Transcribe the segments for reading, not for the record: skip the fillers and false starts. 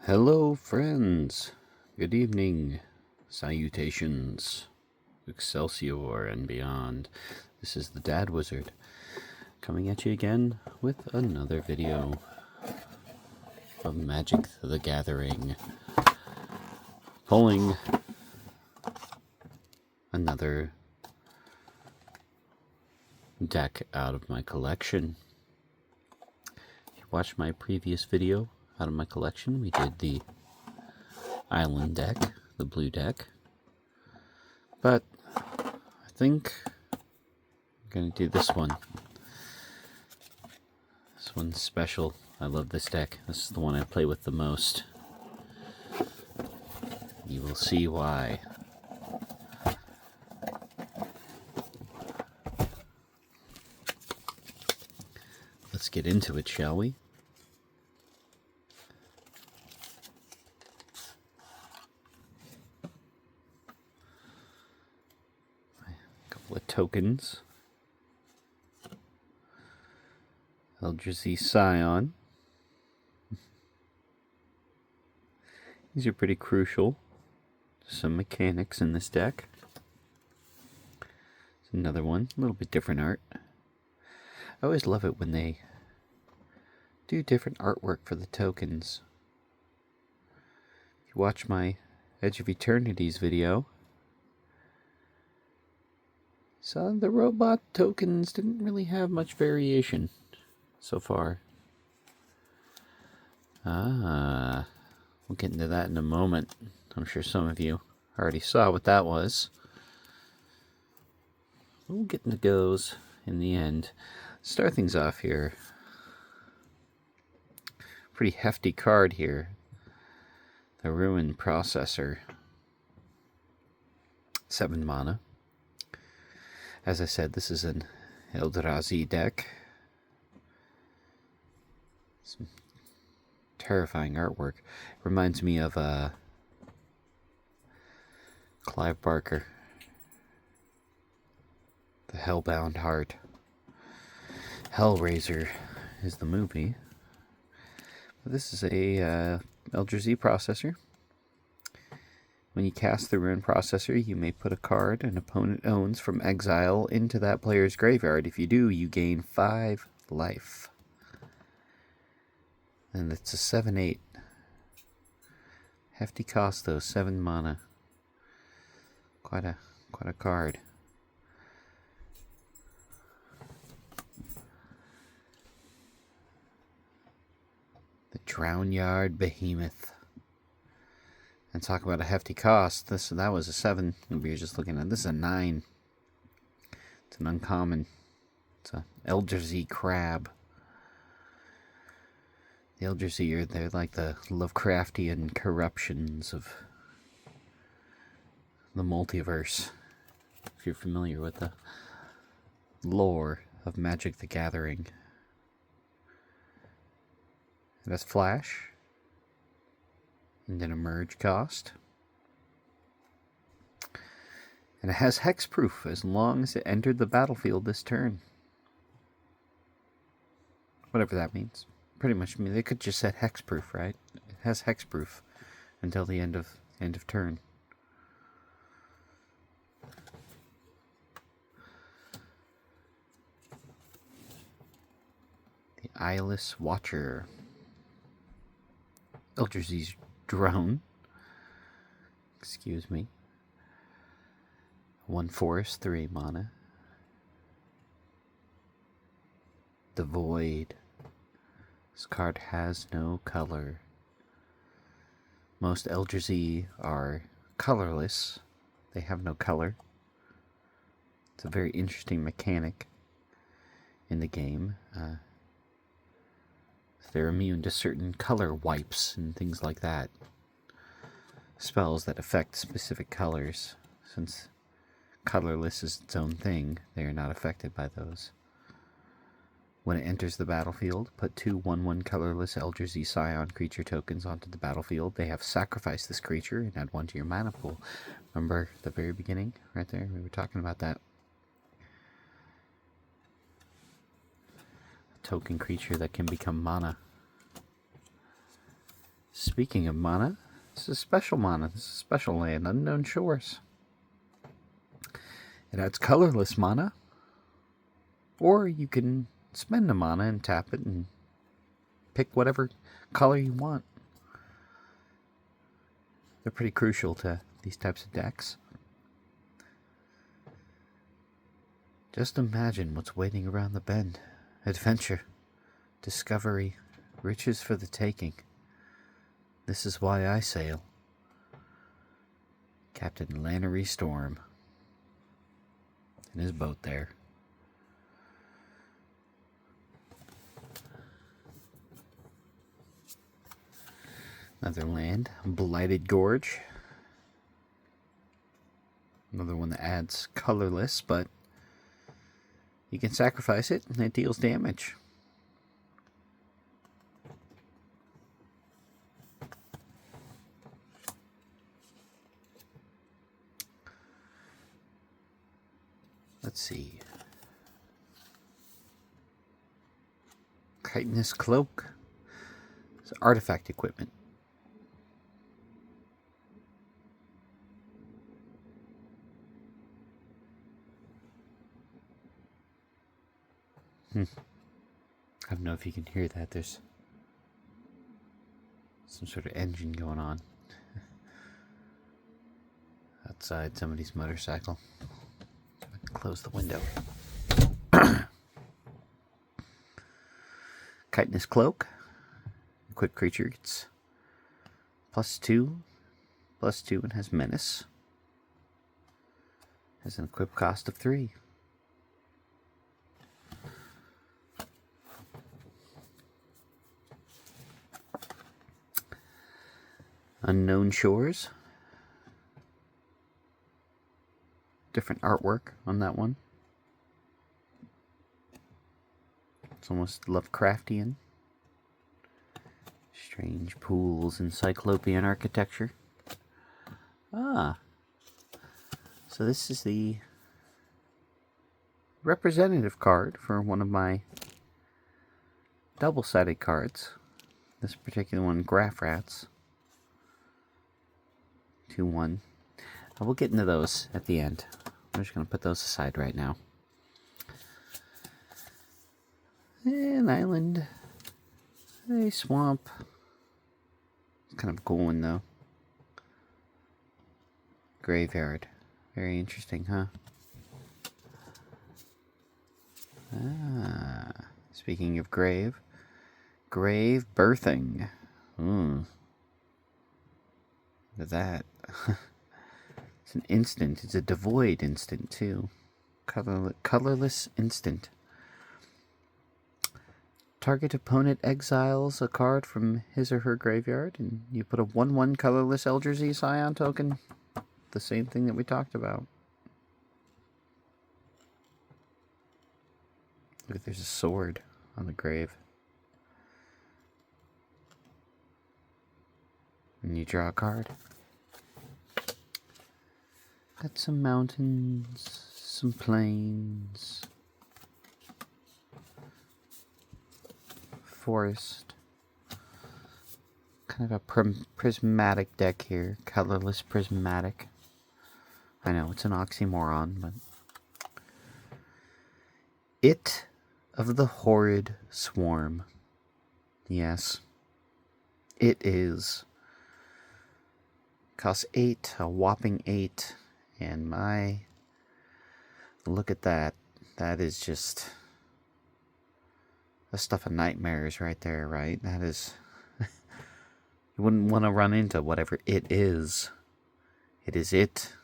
Hello, friends. Good evening. Salutations. Excelsior and beyond. This is the Dad Wizard coming at you again with another video of Magic the Gathering. Pulling another deck out of my collection. If you watched my previous video out of my collection, we did the island deck, the blue deck, but I think I'm going to do this one. This one's special. I love this deck. This is the one I play with the most. You will see why. Let's get into it, shall we? With tokens. Eldrazi Scion. These are pretty crucial. Some mechanics in this deck. There's another one, a little bit different art. I always love it when they do different artwork for the tokens. If you watch my Edge of Eternities video, so the robot tokens didn't really have much variation so far. We'll get into that in a moment. I'm sure some of you already saw what that was. We'll get into those in the end. Start things off here. Pretty hefty card here. The Ruin Processor. 7 mana. As I said, this is an Eldrazi deck. Some terrifying artwork. Reminds me of Clive Barker. The Hellbound Heart. Hellraiser is the movie. But this is a Eldrazi processor. When you cast the Ruin Processor, you may put a card an opponent owns from exile into that player's graveyard. If you do, you gain 5 life. And it's a 7/8. Hefty cost though, 7 mana. Quite a card. The Drownyard Behemoth. And talk about a hefty cost. That was a 7. We were just looking at this is a 9. It's an uncommon. It's a Eldrazi crab. The Eldrazi they're like the Lovecraftian corruptions of the multiverse. If you're familiar with the lore of Magic the Gathering. It has flash. And an emerge cost. And it has hexproof as long as it entered the battlefield this turn. Whatever that means. Pretty much mean they could just set hexproof, right? It has hexproof until the end of turn. The Eyeless Watcher. Eldrazi's drone. Excuse me. 1 forest, 3 mana. The Void. This card has no color. Most Eldrazi are colorless. They have no color. It's a very interesting mechanic in the game. They're immune to certain color wipes and things like that. Spells that affect specific colors. Since colorless is its own thing, they are not affected by those. When it enters the battlefield, put 2 1/1 colorless Eldrazi Scion creature tokens onto the battlefield. They have sacrificed this creature and add 1 to your mana pool. Remember the very beginning? Right there? We were talking about that. A token creature that can become mana. Speaking of mana, this is special mana. This is special land, Unknown Shores. It adds colorless mana, or you can spend a mana and tap it and pick whatever color you want. They're pretty crucial to these types of decks. Just imagine what's waiting around the bend. Adventure, discovery, riches for the taking. This is why I sail. Captain Lannery Storm. In his boat there. Another land, Blighted Gorge. Another one that adds colorless, but you can sacrifice it and it deals damage. Let's see. Chitinous Cloak. It's artifact equipment. I don't know if you can hear that. There's some sort of engine going on outside somebody's motorcycle. Close the window. Chitinous Cloak. Quick creature gets +2, +2, and has Menace. Has an equip cost of 3. Unknown Shores. Different artwork on that one. It's almost Lovecraftian. Strange pools and cyclopean architecture. Ah. So this is the representative card for one of my double-sided cards. This particular one, Graph Rats. 2/1. I will get into those at the end. I'm just going to put those aside right now. An island. A swamp. It's kind of a cool one, though. Graveyard. Very interesting, huh? Ah. Speaking of grave. Grave birthing. Look at that. It's an instant. It's a devoid instant, too. Colorless instant. Target opponent exiles a card from his or her graveyard, and you put a 1/1 colorless Eldrazi Scion token. The same thing that we talked about. Look, there's a sword on the grave. And you draw a card. Got some mountains, some plains, forest. Kind of a prismatic deck here. Colorless prismatic. I know, it's an oxymoron, but... It of the Horrid Swarm. Yes. It is. Costs 8, a whopping 8. And my... Look at that. That is just... the stuff of nightmares right there, right? That is... You wouldn't want to run into whatever it is. It is it.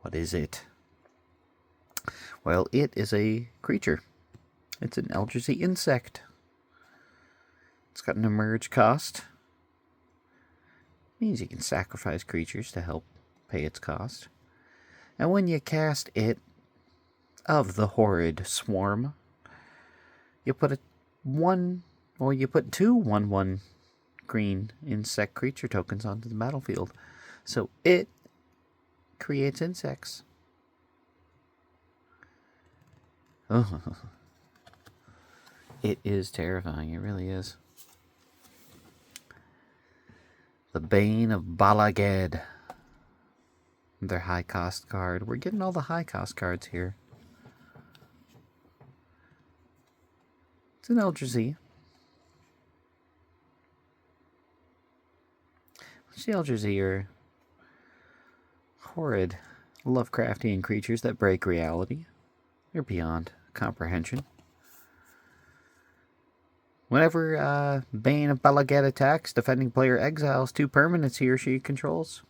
What is it? Well, it is a creature. It's an Eldrazi insect. It's got an emerge cost. Means you can sacrifice creatures to help pay its cost. And when you cast it of the Horrid Swarm, you put a 1, or you put 2 1/1 green insect creature tokens onto the battlefield. So it creates insects. Oh, it is terrifying. It really is. The Bane of Balaged. Their high cost card. We're getting all the high cost cards here. It's an Eldrazi. The Eldrazi are horrid, Lovecraftian creatures that break reality. They're beyond comprehension. Whenever Bane of Balaged attacks, defending player exiles 2 permanents he or she controls.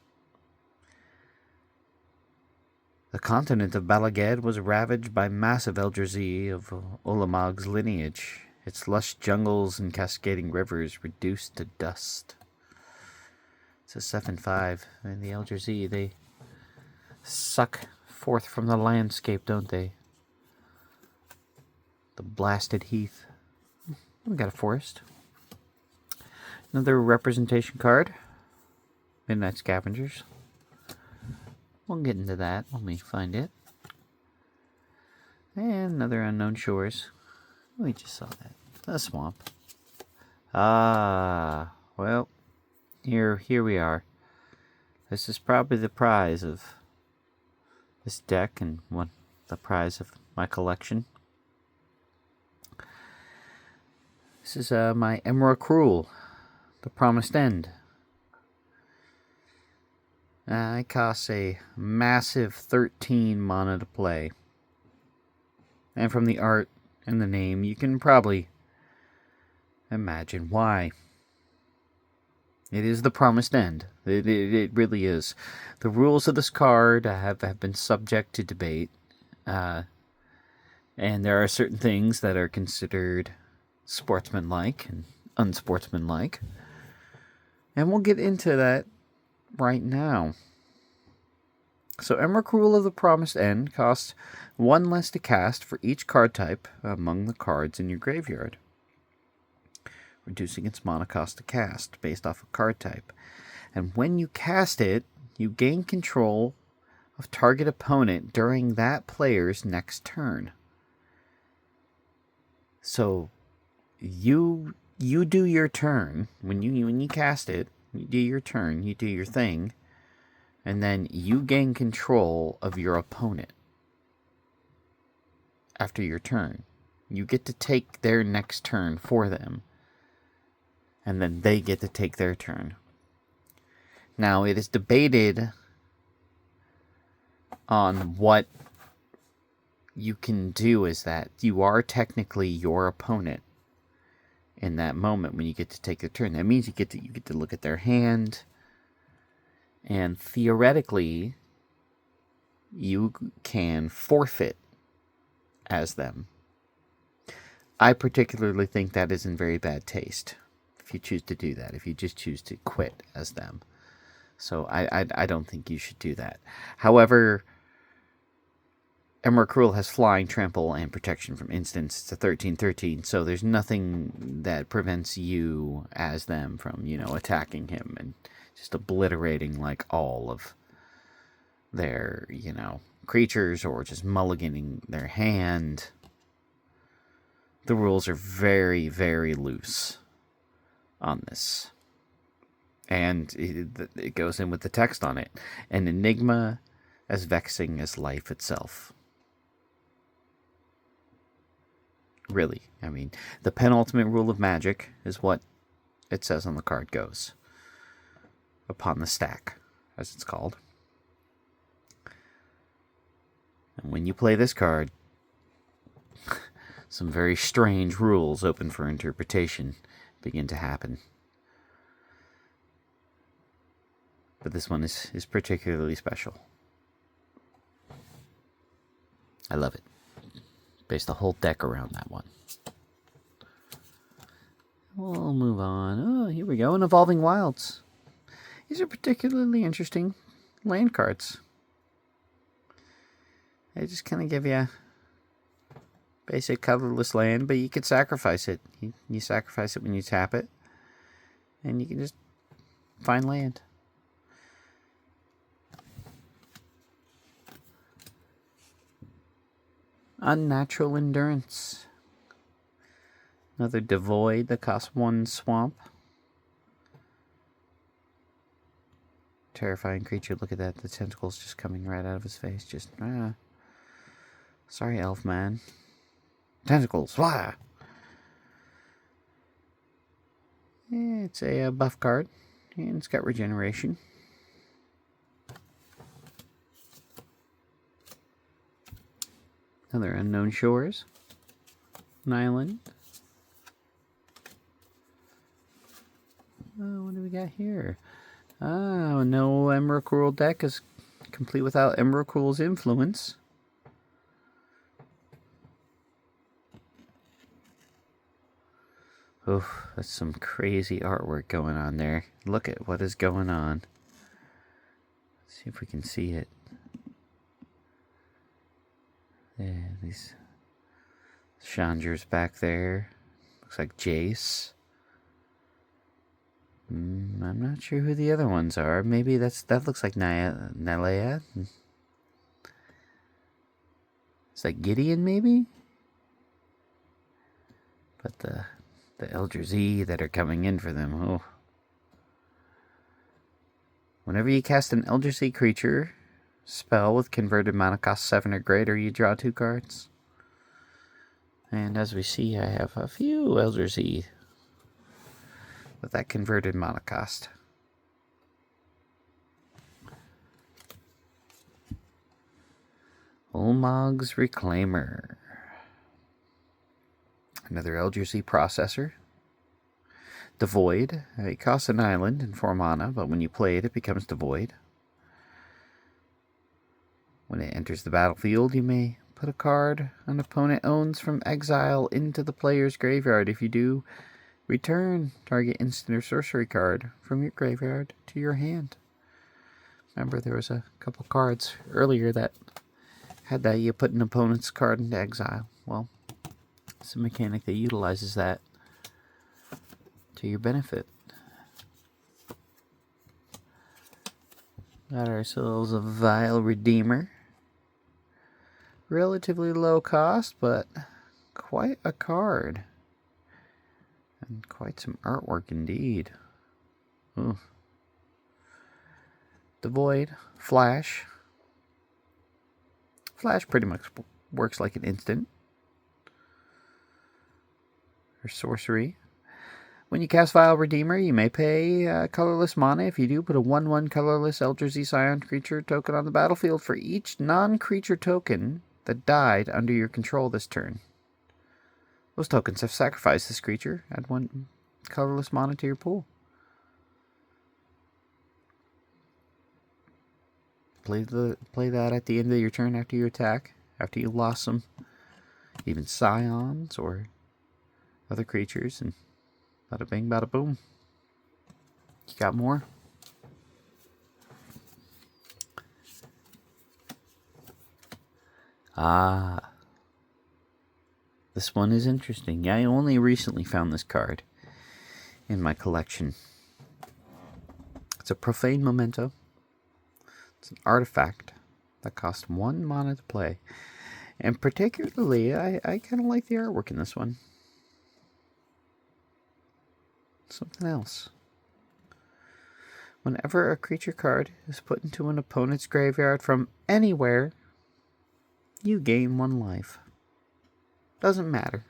The continent of Balaged was ravaged by massive Eldrazi of Ulamog's lineage, its lush jungles and cascading rivers reduced to dust. It's a 7/5, and the Eldrazi, they suck forth from the landscape, don't they? The blasted heath. We got a forest. Another representation card. Midnight Scavengers. We'll get into that when we find it. And another Unknown Shores. We just saw that. A swamp. Ah, well, here we are. This is probably the prize of this deck and the prize of my collection. This is my Emrakrul, the Promised End. It costs a massive 13 mana to play. And from the art and the name, you can probably imagine why. It is the Promised End. It really is. The rules of this card have been subject to debate. And there are certain things that are considered sportsmanlike and unsportsmanlike. And we'll get into that right now. So Emrakrul of the Promised End costs 1 less to cast for each card type among the cards in your graveyard, reducing its mana cost to cast based off of card type. And when you cast it, you gain control of target opponent during that player's next turn. So you do your turn when you cast it. You do your turn. You do your thing. And then you gain control of your opponent after your turn. You get to take their next turn for them. And then they get to take their turn. Now, it is debated on what you can do is that you are technically your opponent in that moment when you get to take their turn. That means you get to look at their hand. And theoretically, you can forfeit as them. I particularly think that is in very bad taste if you choose to do that, if you just choose to quit as them. So I don't think you should do that. However, Emrakrul has flying, trample, and protection from instants. It's a 13/13, so there's nothing that prevents you as them from, attacking him and just obliterating like all of their, creatures or just mulliganing their hand. The rules are very, very loose on this. And it goes in with the text on it. An enigma as vexing as life itself. Really. I mean, the penultimate rule of magic is what it says on the card goes. Upon the stack, as it's called. And when you play this card, some very strange rules open for interpretation begin to happen. But this one is particularly special. I love it. Based a whole deck around that one. We'll move on. Oh, here we go. An Evolving Wilds. These are particularly interesting land cards. They just kind of give you basic colorless land, but you could sacrifice it. You sacrifice it when you tap it, and you can just find land. Unnatural Endurance. Another Devoid that costs 1 swamp. terrifying creature. Look at that. The tentacles just coming right out of his face. Just, sorry, elf man. Tentacles, fly! Yeah, it's a buff card, and it's got regeneration. Another Unknown Shores. An island. Oh, what do we got here? Oh, no Emrakrul deck is complete without Emrakrul's influence. Oh, that's some crazy artwork going on there. Look at what is going on. Let's see if we can see it. Yeah, these Chandra's back there. Looks like Jace. I'm not sure who the other ones are. Maybe that looks like Nalea. It's like Gideon, maybe? But the Eldrazi that are coming in for them, oh. Whenever you cast an Eldrazi creature spell with converted mana cost 7 or greater, you draw 2 cards. And as we see, I have a few Eldrazi with that converted mana cost. Ulamog's Reclaimer. Another Eldrazi processor. Devoid. It costs an island and 4 mana, but when you play it, it becomes devoid. When it enters the battlefield, you may put a card an opponent owns from exile into the player's graveyard. If you do, return target instant or sorcery card from your graveyard to your hand. Remember, there was a couple cards earlier that had that you put an opponent's card into exile. Well, it's a mechanic that utilizes that to your benefit. Got ourselves a Vile Redeemer. Relatively low cost, but quite a card. And quite some artwork indeed. Ooh. Devoid, Flash. Flash pretty much works like an instant. Or sorcery. When you cast Vile Redeemer, you may pay colorless mana. If you do, put a 1/1 colorless Eldrazi Scion creature token on the battlefield for each non-creature token that died under your control this turn. Those tokens have sacrificed this creature. Add 1 colorless mana to your pool. Play that at the end of your turn after you attack. After you lost some even Scions or other creatures, and bada bing, bada boom. You got more? Ah. This one is interesting. Yeah, I only recently found this card in my collection. It's a Profane Memento. It's an artifact that costs 1 mana to play. And particularly, I kind of like the artwork in this one. Something else. Whenever a creature card is put into an opponent's graveyard from anywhere, you gain 1 life. Doesn't matter.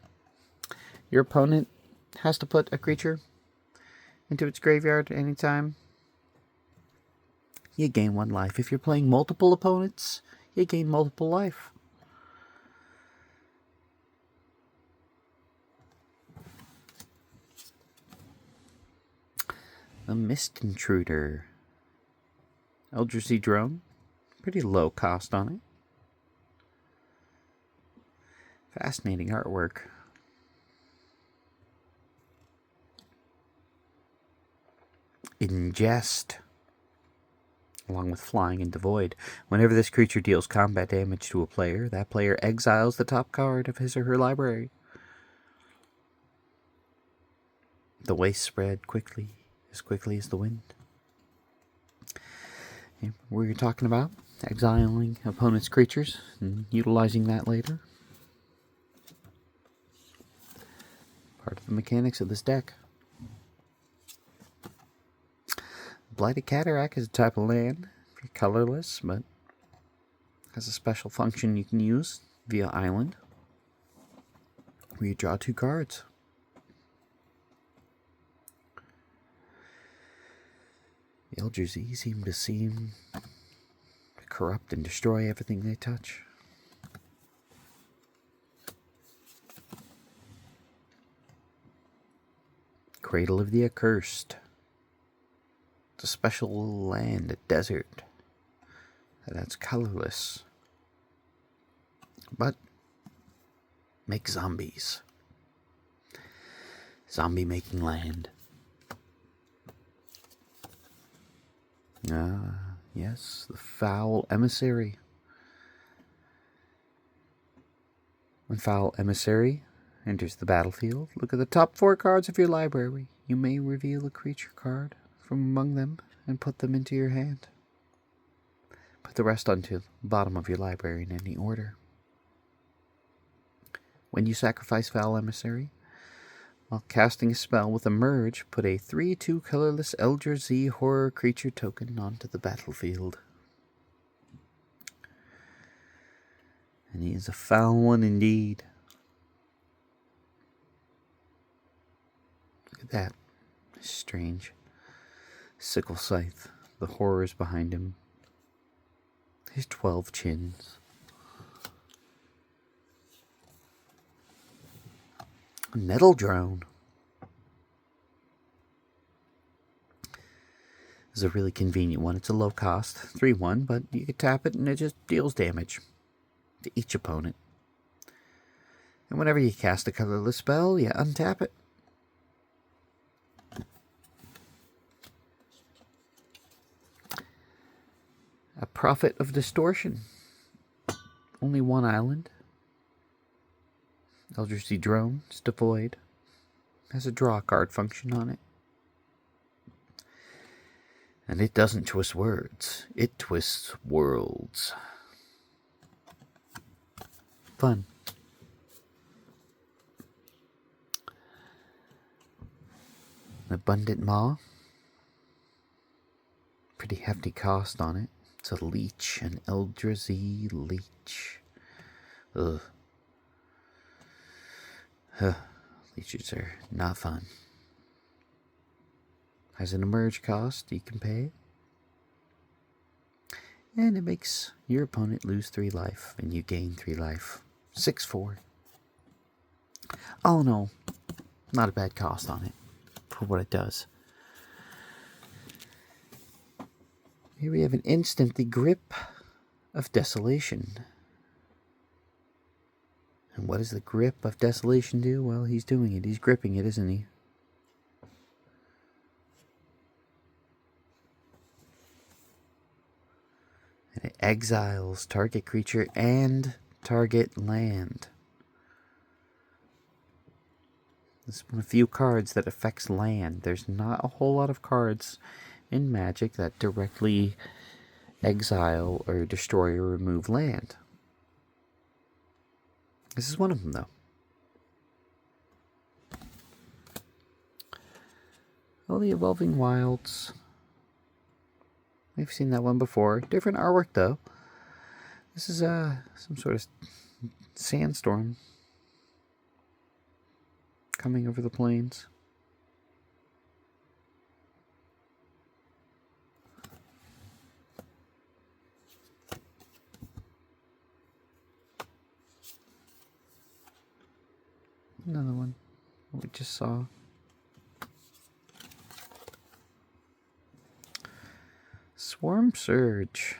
Your opponent has to put a creature into its graveyard anytime. You gain 1 life. If you're playing multiple opponents, you gain multiple life. The Mist Intruder. Eldrazi Drone. Pretty low cost on it. Fascinating artwork. Ingest. Along with Flying and Devoid. Whenever this creature deals combat damage to a player, that player exiles the top card of his or her library. The waste spread quickly as the wind. And we're talking about exiling opponent's creatures and utilizing that later. Part of the mechanics of this deck. Blighted Cataract is a type of land. Colorless, but has a special function you can use via island, where you draw 2 cards. The Eldrazi seem to corrupt and destroy everything they touch. Cradle of the Accursed. It's a special land, a desert, that's colorless, but make zombies. Zombie making land. Yes, the Foul Emissary. When Foul Emissary enters the battlefield, look at the top 4 cards of your library. You may reveal a creature card from among them and put them into your hand. Put the rest onto the bottom of your library in any order. When you sacrifice Foul Emissary, while casting a spell with a merge, put a 3/2 colorless Eldrazi horror creature token onto the battlefield. And he is a foul one indeed. Look at that. Strange. Sickle Scythe. The horrors behind him. His 12 chins. Nettle Drone. This is a really convenient one. It's a low cost, 3/1, but you can tap it and it just deals damage to each opponent. And whenever you cast a colorless spell, you untap it. A Prophet of Distortion. Only 1 island. Eldrazi Drone. It's devoid. Has a draw card function on it. And it doesn't twist words. It twists worlds. Fun. An Abundant Maw. Pretty hefty cost on it. It's a leech, an Eldrazi leech. Ugh. Leeches are not fun. Has an emerge cost you can pay. And it makes your opponent lose 3 life, and you gain 3 life. 6/4. Oh no, not a bad cost on it for what it does. Here we have an instant, the Grip of Desolation. And what does the Grip of Desolation do? Well, he's doing it. He's gripping it, isn't he? And it exiles target creature and target land. This is one of the few cards that affects land. There's not a whole lot of cards in Magic that directly exile or destroy or remove land. This is one of them, though. Oh, the Evolving Wilds. We've seen that one before. Different artwork, though. This is some sort of sandstorm coming over the plains. Another one we just saw. Swarm Surge.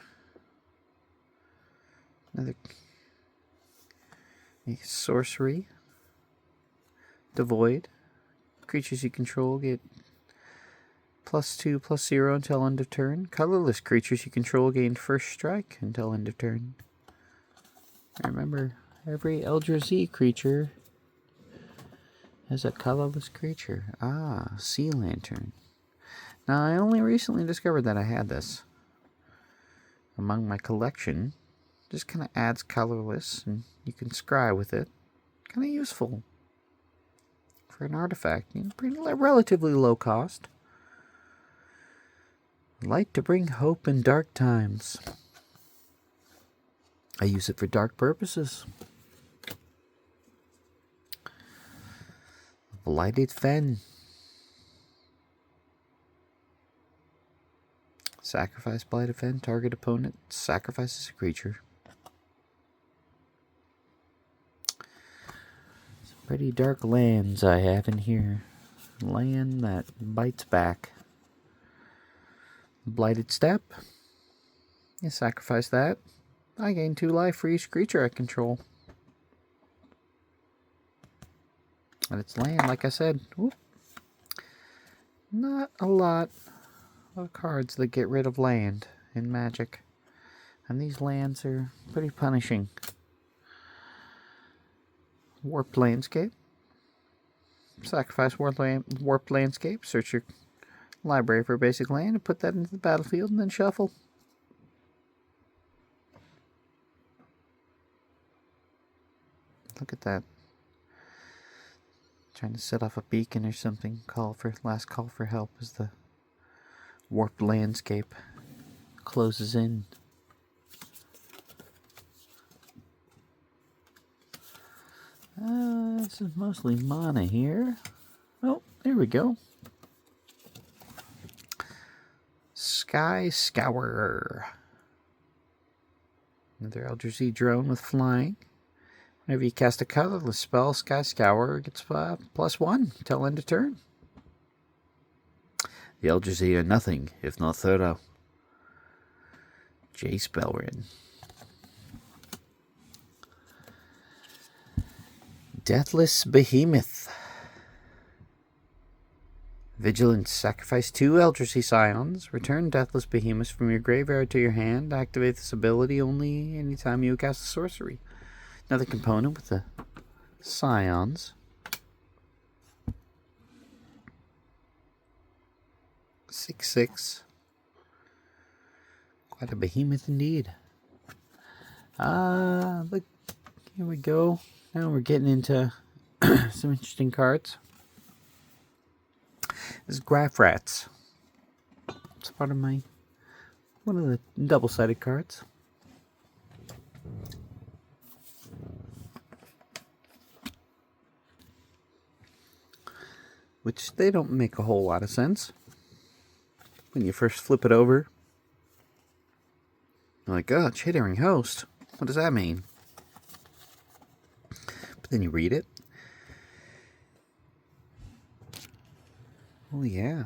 Another sorcery. Devoid. Creatures you control get +2/+0 until end of turn. Colorless creatures you control gain first strike until end of turn. Remember, every Eldrazi creature has a colorless creature. Sea Lantern. Now, I only recently discovered that I had this among my collection. Just kind of adds colorless, and you can scry with it. Kind of useful for an artifact. Pretty relatively low cost. Light to bring hope in dark times. I use it for dark purposes. Blighted Fen. Sacrifice Blighted Fen. Target opponent sacrifices a creature. Some pretty dark lands I have in here. Land that bites back. Blighted Step. You sacrifice that. I gain 2 life for each creature I control. And it's land, like I said. Whoop. Not a lot of cards that get rid of land in Magic. And these lands are pretty punishing. Warped Landscape. Sacrifice Warped Landscape. Search your library for a basic land and put that into the battlefield and then shuffle. Look at that. Trying to set off a beacon or something. Last call for help as the Warped Landscape closes in. This is mostly mana here. Oh, there we go. Sky Scourer. Another Eldrazi drone with flying. Whenever you cast a colorless spell, Sky Scourer gets +1 till end of turn. The Eldrazi are nothing if not thorough. J. Spellrin. Deathless Behemoth. Vigilance. Sacrifice 2 Eldrazi Scions. Return Deathless Behemoth from your graveyard to your hand. Activate this ability only anytime you cast a sorcery. Another component with the Scions. 6/6. Quite a behemoth indeed. Look, here we go. Now we're getting into some interesting cards. This is Graph Rats. It's part of one of the double-sided cards. Which they don't make a whole lot of sense. When you first flip it over, you're like, oh, Chittering Host. What does that mean? But then you read it. Oh, yeah.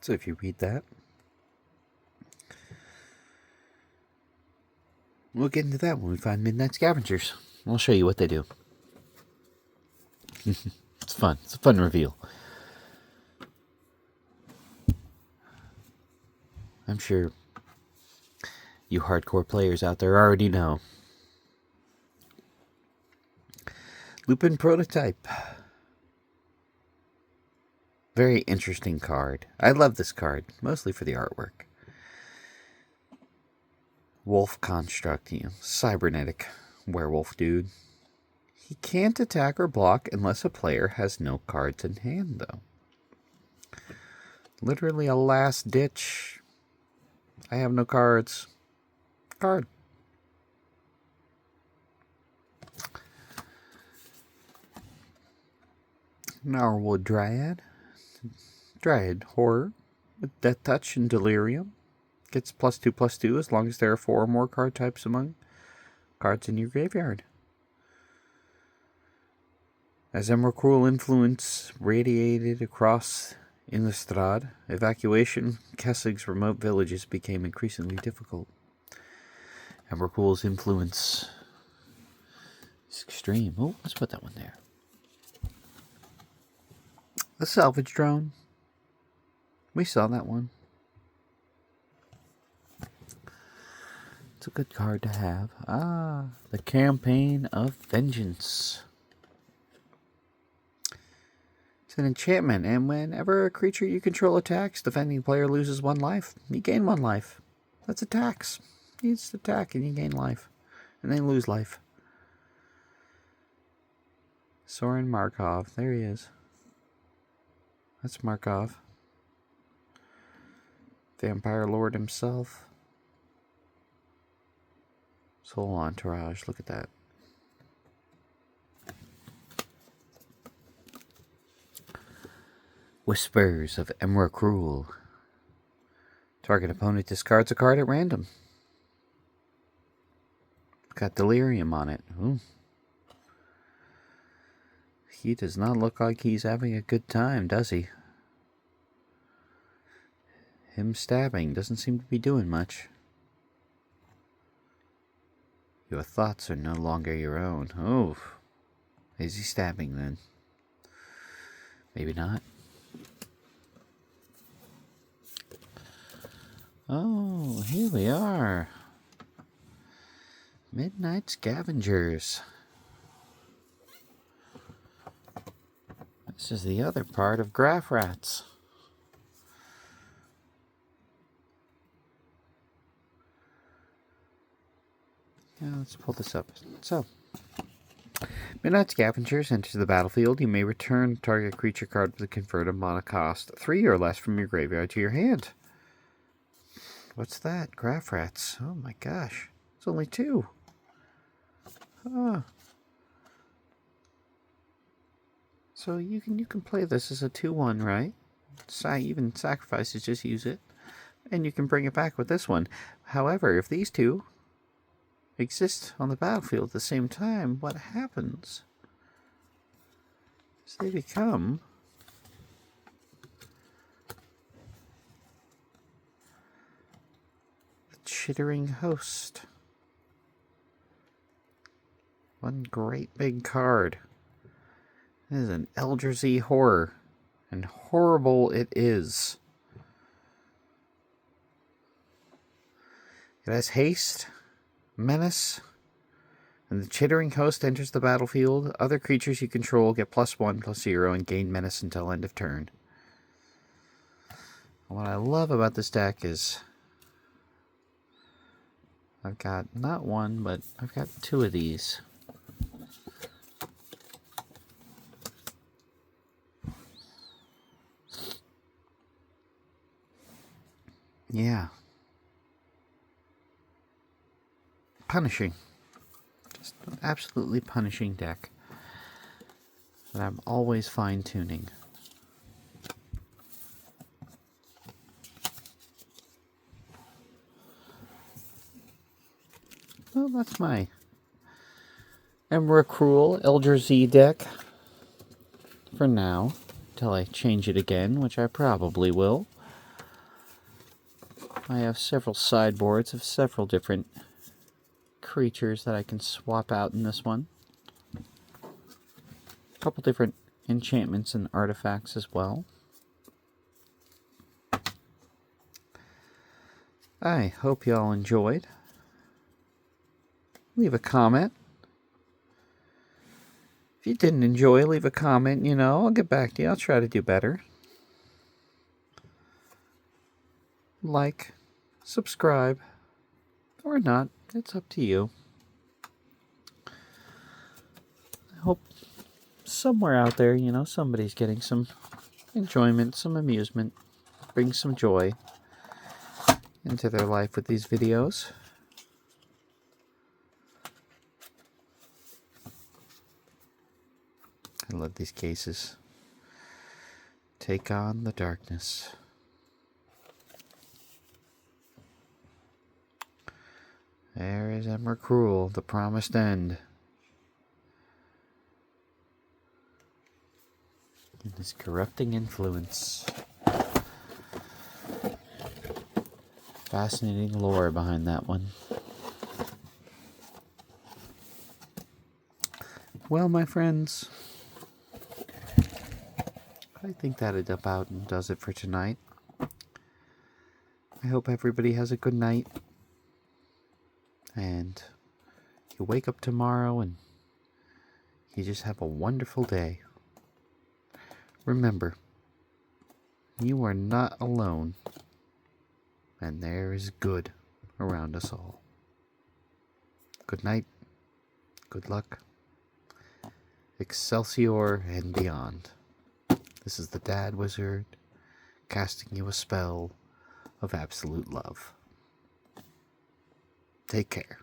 So if you read that, we'll get into that when we find Midnight Scavengers. I'll show you what they do. It's fun. It's a fun reveal. I'm sure you hardcore players out there already know. Lupin Prototype. Very interesting card. I love this card, mostly for the artwork. Wolf Construct, cybernetic werewolf dude. He can't attack or block unless a player has no cards in hand, though. Literally a last ditch. I have no cards. Card. Gnarlwood Dryad. Dryad Horror with Death Touch and Delirium. Gets +2/+2 as long as there are 4 or more card types among cards in your graveyard. As Emrakrul influence radiated across Innistrad, evacuation Kessig's remote villages became increasingly difficult. Emrakrul's influence is extreme. Oh, let's put that one there. The Salvage Drone. We saw that one. It's a good card to have. The Campaign of Vengeance. It's an enchantment, and whenever a creature you control attacks, defending player loses 1 life. You gain 1 life. That's a tax. You just attack and you gain life. And then lose life. Soren Markov. There he is. That's Markov. Vampire Lord himself. His whole entourage. Look at that. Whispers of Emrakrul. Target opponent discards a card at random. Got Delirium on it. Ooh. He does not look like he's having a good time, does he? Him stabbing doesn't seem to be doing much. Your thoughts are no longer your own. Oh. Is he stabbing then? Maybe not. Oh, here we are. Midnight Scavengers. This is the other part of Graph Rats. Yeah, let's pull this up. So, Midnight Scavengers enters the battlefield. You may return target creature card with a converted mana cost 3 or less from your graveyard to your hand. What's that? Graph Rats. Oh my gosh. It's only 2. Huh. So you can play this as a 2/1, right? Even sacrifices, just use it. And you can bring it back with this one. However, if these two exist on the battlefield at the same time, what happens is they become the Chittering Host. One great big card. It is an Eldrazi horror, and horrible it is. It has haste, menace, and the Chittering Host enters the battlefield. Other creatures you control get +1/+0 and gain menace until end of turn. What I love about this deck is I've got not one, but I've got 2 of these. Yeah. Punishing. Just an absolutely punishing deck that I'm always fine-tuning. Well, that's my Emrakrul Eldrazi deck for now, until I change it again, which I probably will. I have several sideboards of several different creatures that I can swap out in this one. A couple different enchantments and artifacts as well. I hope you all enjoyed. Leave a comment. If you didn't enjoy, leave a comment, I'll get back to you. I'll try to do better. Like, subscribe, or not. It's up to you. I hope somewhere out there, somebody's getting some enjoyment, some amusement, bring some joy into their life with these videos. I love these cases. Take on the darkness. There is Emrakrul, the promised end. And his corrupting influence. Fascinating lore behind that one. Well, my friends, I think that about does it for tonight. I hope everybody has a good night. And you wake up tomorrow and you just have a wonderful day. Remember, you are not alone, and there is good around us all. Good night, good luck, Excelsior and beyond. This is the Dad Wizard casting you a spell of absolute love. Take care.